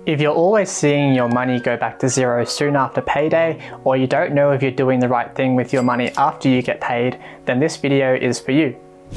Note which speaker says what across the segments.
Speaker 1: If you're always seeing your money go back to zero soon after payday, or you don't know if you're doing the right thing with your money after you get paid, then this video is for you.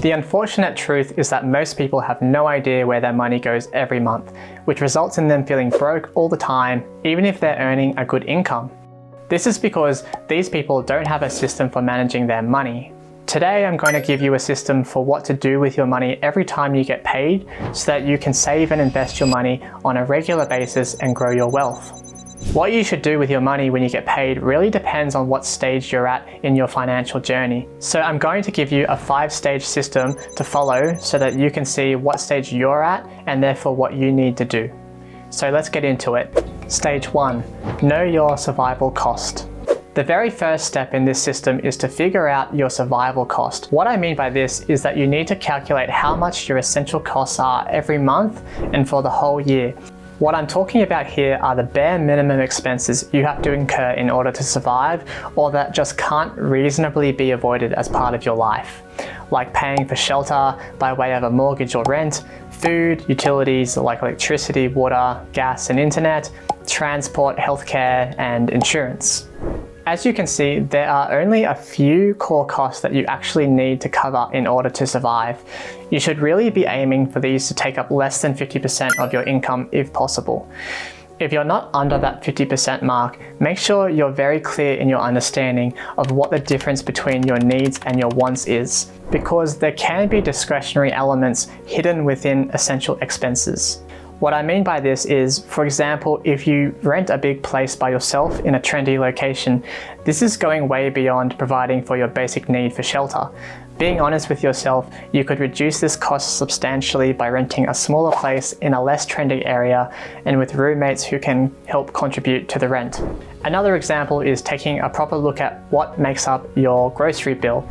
Speaker 1: The unfortunate truth is that most people have no idea where their money goes every month, which results in them feeling broke all the time, even if they're earning a good income. This is because these people don't have a system for managing their money. Today I'm going to give you a system for what to do with your money every time you get paid so that you can save and invest your money on a regular basis and grow your wealth. What you should do with your money when you get paid really depends on what stage you're at in your financial journey. So I'm going to give you a 5-stage system to follow so that you can see what stage you're at and therefore what you need to do. So let's get into it. Stage 1. Know your survival cost. The very first step in this system is to figure out your survival cost. What I mean by this is that you need to calculate how much your essential costs are every month and for the whole year. What I'm talking about here are the bare minimum expenses you have to incur in order to survive, or that just can't reasonably be avoided as part of your life. Like paying for shelter by way of a mortgage or rent, food, utilities like electricity, water, gas and internet, transport, healthcare and insurance. As you can see, there are only a few core costs that you actually need to cover in order to survive. You should really be aiming for these to take up less than 50% of your income if possible. If you're not under that 50% mark, make sure you're very clear in your understanding of what the difference between your needs and your wants is, because there can be discretionary elements hidden within essential expenses. What I mean by this is, for example, if you rent a big place by yourself in a trendy location, this is going way beyond providing for your basic need for shelter. Being honest with yourself, you could reduce this cost substantially by renting a smaller place in a less trendy area and with roommates who can help contribute to the rent. Another example is taking a proper look at what makes up your grocery bill.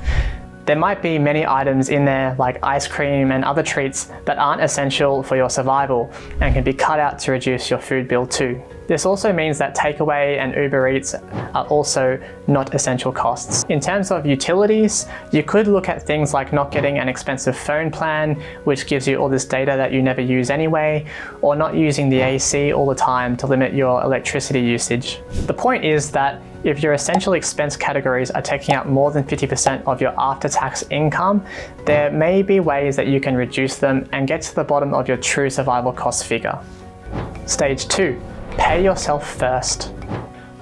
Speaker 1: There might be many items in there like ice cream and other treats that aren't essential for your survival and can be cut out to reduce your food bill too. This also means that takeaway and Uber Eats are also not essential costs. In terms of utilities, you could look at things like not getting an expensive phone plan, which gives you all this data that you never use anyway, or not using the AC all the time to limit your electricity usage. The point is that if your essential expense categories are taking up more than 50% of your after-tax income, there may be ways that you can reduce them and get to the bottom of your true survival cost figure. Stage 2. Pay yourself first.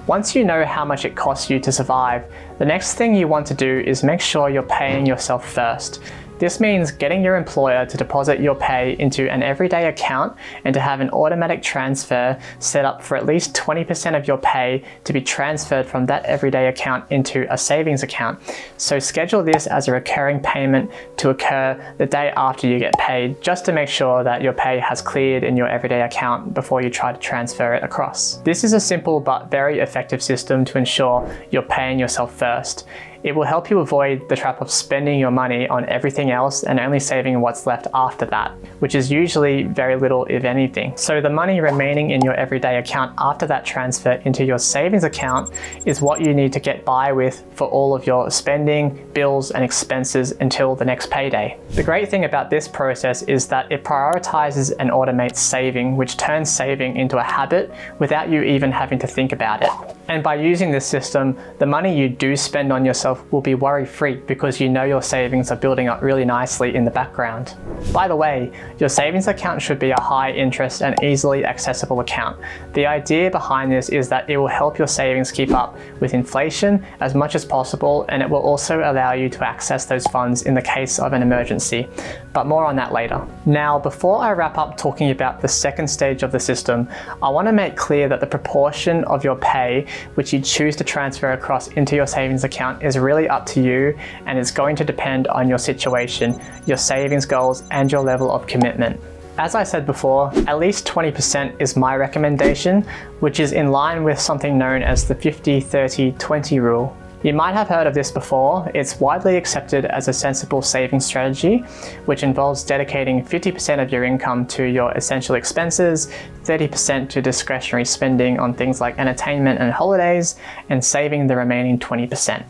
Speaker 1: Once you know how much it costs you to survive, the next thing you want to do is make sure you're paying yourself first. This means getting your employer to deposit your pay into an everyday account and to have an automatic transfer set up for at least 20% of your pay to be transferred from that everyday account into a savings account. So schedule this as a recurring payment to occur the day after you get paid, just to make sure that your pay has cleared in your everyday account before you try to transfer it across. This is a simple but very effective system to ensure you're paying yourself first. It will help you avoid the trap of spending your money on everything else and only saving what's left after that, which is usually very little if anything. So the money remaining in your everyday account after that transfer into your savings account is what you need to get by with for all of your spending, bills and expenses until the next payday. The great thing about this process is that it prioritizes and automates saving, which turns saving into a habit without you even having to think about it. And by using this system, the money you do spend on yourself will be worry-free because you know your savings are building up really nicely in the background. By the way, your savings account should be a high interest and easily accessible account. The idea behind this is that it will help your savings keep up with inflation as much as possible, and it will also allow you to access those funds in the case of an emergency. But more on that later. Now, before I wrap up talking about the second stage of the system, I want to make clear that the proportion of your pay which you choose to transfer across into your savings account is really up to you, and it's going to depend on your situation, your savings goals, and your level of commitment. As I said before, at least 20% is my recommendation, which is in line with something known as the 50-30-20 rule. You might have heard of this before. It's widely accepted as a sensible saving strategy, which involves dedicating 50% of your income to your essential expenses, 30% to discretionary spending on things like entertainment and holidays, and saving the remaining 20%.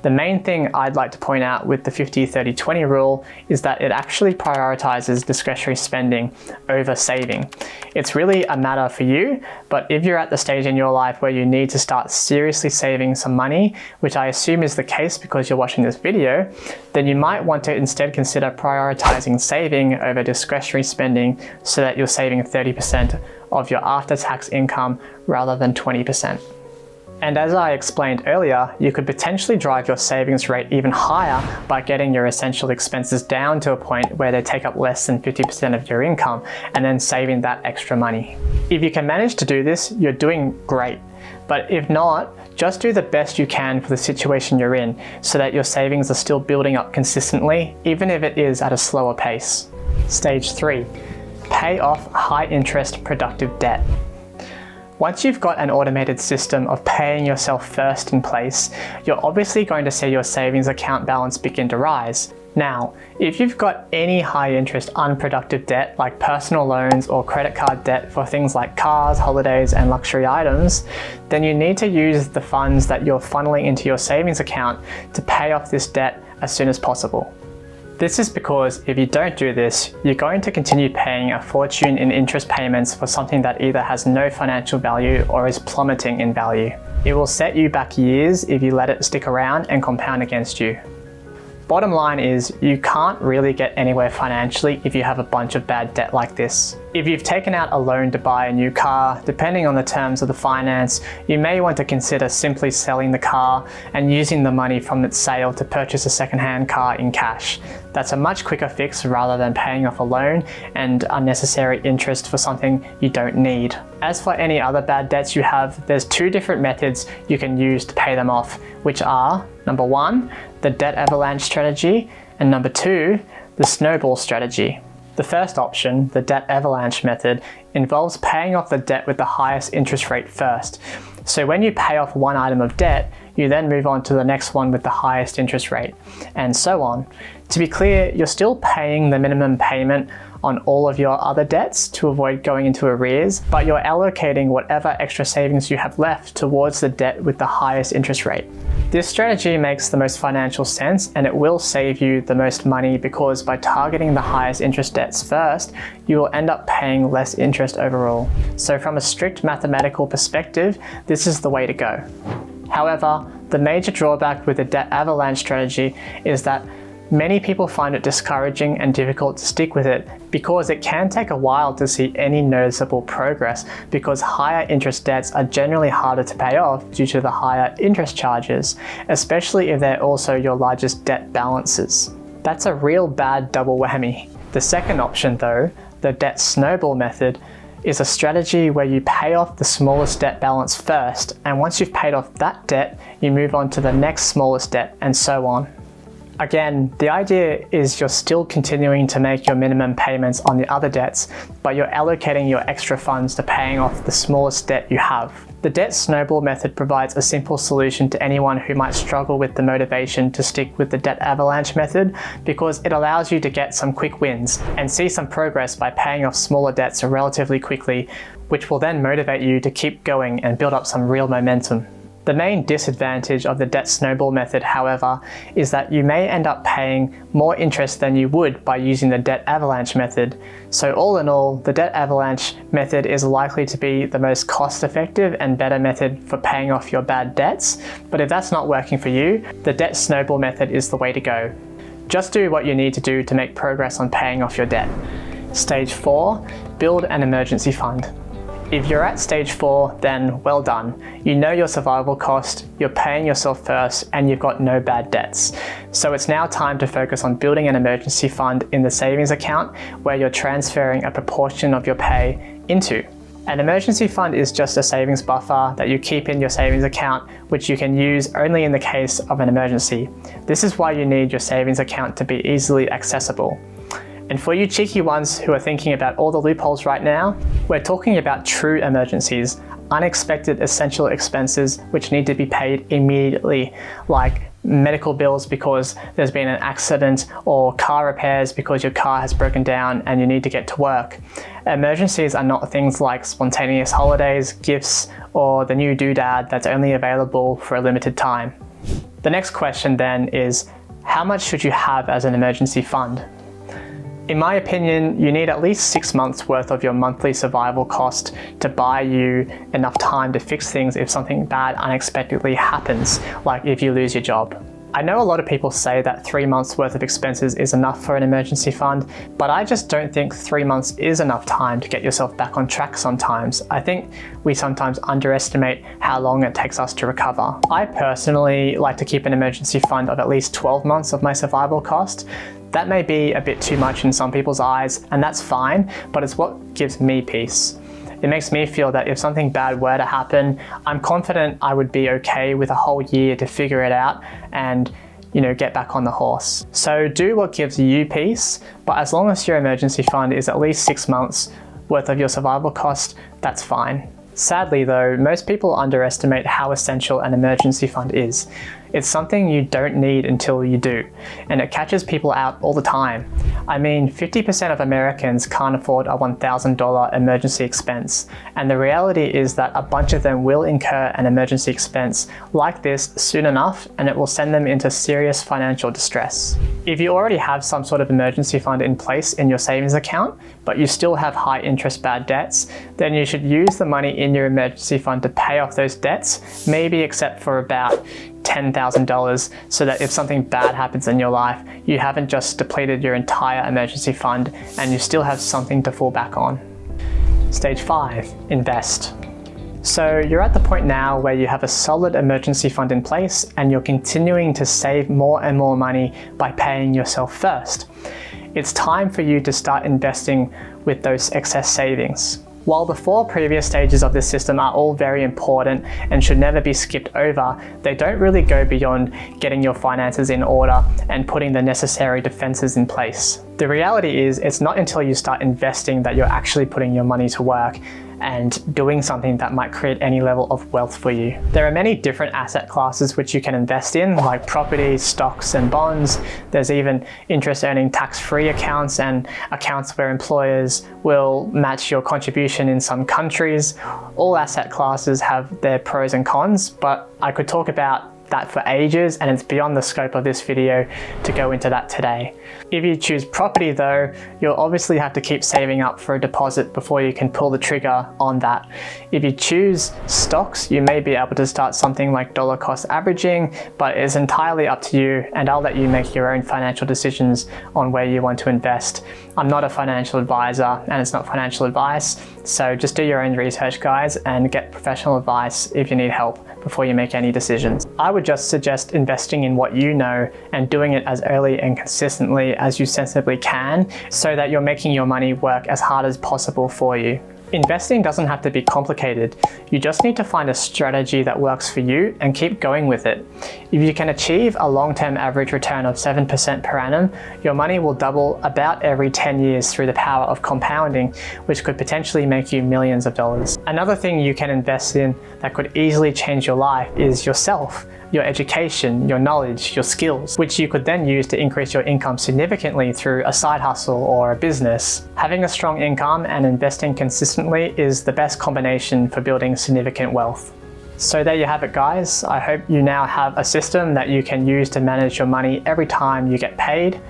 Speaker 1: The main thing I'd like to point out with the 50-30-20 rule is that it actually prioritizes discretionary spending over saving. It's really a matter for you, but if you're at the stage in your life where you need to start seriously saving some money, which I assume is the case because you're watching this video, then you might want to instead consider prioritizing saving over discretionary spending so that you're saving 30% of your after-tax income rather than 20%. And as I explained earlier, you could potentially drive your savings rate even higher by getting your essential expenses down to a point where they take up less than 50% of your income and then saving that extra money. If you can manage to do this, you're doing great. But if not, just do the best you can for the situation you're in so that your savings are still building up consistently, even if it is at a slower pace. Stage 3, pay off high interest productive debt. Once you've got an automated system of paying yourself first in place, you're obviously going to see your savings account balance begin to rise. Now, if you've got any high interest unproductive debt like personal loans or credit card debt for things like cars, holidays, and luxury items, then you need to use the funds that you're funneling into your savings account to pay off this debt as soon as possible. This is because if you don't do this, you're going to continue paying a fortune in interest payments for something that either has no financial value or is plummeting in value. It will set you back years if you let it stick around and compound against you. Bottom line is, you can't really get anywhere financially if you have a bunch of bad debt like this. If you've taken out a loan to buy a new car, depending on the terms of the finance, you may want to consider simply selling the car and using the money from its sale to purchase a second-hand car in cash. That's a much quicker fix rather than paying off a loan and unnecessary interest for something you don't need. As for any other bad debts you have, there's two different methods you can use to pay them off, which are, number 1, the debt avalanche strategy, and number 2, the snowball strategy. The first option, the debt avalanche method, involves paying off the debt with the highest interest rate first. So when you pay off one item of debt, you then move on to the next one with the highest interest rate, and so on. To be clear, you're still paying the minimum payment on all of your other debts to avoid going into arrears, but you're allocating whatever extra savings you have left towards the debt with the highest interest rate. This strategy makes the most financial sense, and it will save you the most money because by targeting the highest interest debts first, you will end up paying less interest overall. So from a strict mathematical perspective, this is the way to go. However, the major drawback with the debt avalanche strategy is that many people find it discouraging and difficult to stick with it because it can take a while to see any noticeable progress because higher interest debts are generally harder to pay off due to the higher interest charges, especially if they're also your largest debt balances. That's a real bad double whammy. The second option though, the debt snowball method, is a strategy where you pay off the smallest debt balance first, and once you've paid off that debt, you move on to the next smallest debt and so on. Again, the idea is you're still continuing to make your minimum payments on the other debts, but you're allocating your extra funds to paying off the smallest debt you have. The debt snowball method provides a simple solution to anyone who might struggle with the motivation to stick with the debt avalanche method because it allows you to get some quick wins and see some progress by paying off smaller debts relatively quickly, which will then motivate you to keep going and build up some real momentum. The main disadvantage of the debt snowball method, however, is that you may end up paying more interest than you would by using the debt avalanche method. So all in all, the debt avalanche method is likely to be the most cost-effective and better method for paying off your bad debts. But if that's not working for you, the debt snowball method is the way to go. Just do what you need to do to make progress on paying off your debt. Stage 4, build an emergency fund. If you're at stage 4, then well done. You know your survival cost, you're paying yourself first, and you've got no bad debts. So it's now time to focus on building an emergency fund in the savings account where you're transferring a proportion of your pay into. An emergency fund is just a savings buffer that you keep in your savings account, which you can use only in the case of an emergency. This is why you need your savings account to be easily accessible. And for you cheeky ones who are thinking about all the loopholes right now, we're talking about true emergencies, unexpected essential expenses which need to be paid immediately, like medical bills because there's been an accident or car repairs because your car has broken down and you need to get to work. Emergencies are not things like spontaneous holidays, gifts, or the new doodad that's only available for a limited time. The next question then is, how much should you have as an emergency fund? In my opinion, you need at least 6 months worth of your monthly survival cost to buy you enough time to fix things if something bad unexpectedly happens, like if you lose your job. I know a lot of people say that 3 months worth of expenses is enough for an emergency fund, but I just don't think 3 months is enough time to get yourself back on track sometimes. I think we sometimes underestimate how long it takes us to recover. I personally like to keep an emergency fund of at least 12 months of my survival cost. That may be a bit too much in some people's eyes, and that's fine, but it's what gives me peace. It makes me feel that if something bad were to happen, I'm confident I would be okay with a whole year to figure it out and, get back on the horse. So do what gives you peace, but as long as your emergency fund is at least 6 months worth of your survival cost, that's fine. Sadly though, most people underestimate how essential an emergency fund is. It's something you don't need until you do, and it catches people out all the time. I mean, 50% of Americans can't afford a $1,000 emergency expense, and the reality is that a bunch of them will incur an emergency expense like this soon enough, and it will send them into serious financial distress. If you already have some sort of emergency fund in place in your savings account, but you still have high interest bad debts, then you should use the money in your emergency fund to pay off those debts, maybe except for about $10,000, so that if something bad happens in your life, you haven't just depleted your entire emergency fund and you still have something to fall back on. Stage 5, invest. So you're at the point now where you have a solid emergency fund in place and you're continuing to save more and more money by paying yourself first. It's time for you to start investing with those excess savings. While the 4 previous stages of this system are all very important and should never be skipped over, they don't really go beyond getting your finances in order and putting the necessary defenses in place. The reality is, it's not until you start investing that you're actually putting your money to work and doing something that might create any level of wealth for you. There are many different asset classes which you can invest in, like property, stocks, and bonds. There's even interest-earning tax-free accounts and accounts where employers will match your contribution in some countries. All asset classes have their pros and cons, but I could talk about that for ages, and it's beyond the scope of this video to go into that today. If you choose property though, you'll obviously have to keep saving up for a deposit before you can pull the trigger on that. If you choose stocks, you may be able to start something like dollar cost averaging, but it's entirely up to you, and I'll let you make your own financial decisions on where you want to invest. I'm not a financial advisor and it's not financial advice, so just do your own research, guys, and get professional advice if you need help before you make any decisions. I would just suggest investing in what you know and doing it as early and consistently as you sensibly can, so that you're making your money work as hard as possible for you. Investing doesn't have to be complicated. You just need to find a strategy that works for you and keep going with it. If you can achieve a long-term average return of 7% per annum, your money will double about every 10 years through the power of compounding, which could potentially make you millions of dollars. Another thing you can invest in that could easily change your life is yourself, your education, your knowledge, your skills, which you could then use to increase your income significantly through a side hustle or a business. Having a strong income and investing consistently is the best combination for building significant wealth. So there you have it, guys. I hope you now have a system that you can use to manage your money every time you get paid.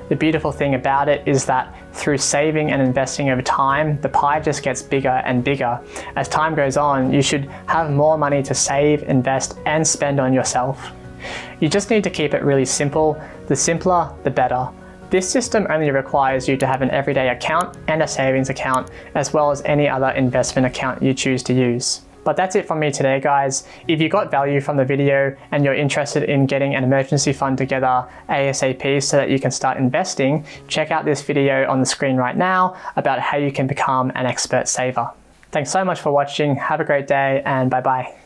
Speaker 1: The beautiful thing about it is that through saving and investing over time, the pie just gets bigger and bigger. As time goes on, you should have more money to save, invest, and spend on yourself. You just need to keep it really simple. The simpler, the better. This system only requires you to have an everyday account and a savings account, as well as any other investment account you choose to use. But that's it from me today, guys. If you got value from the video and you're interested in getting an emergency fund together ASAP so that you can start investing, check out this video on the screen right now about how you can become an expert saver. Thanks so much for watching. Have a great day, and bye-bye.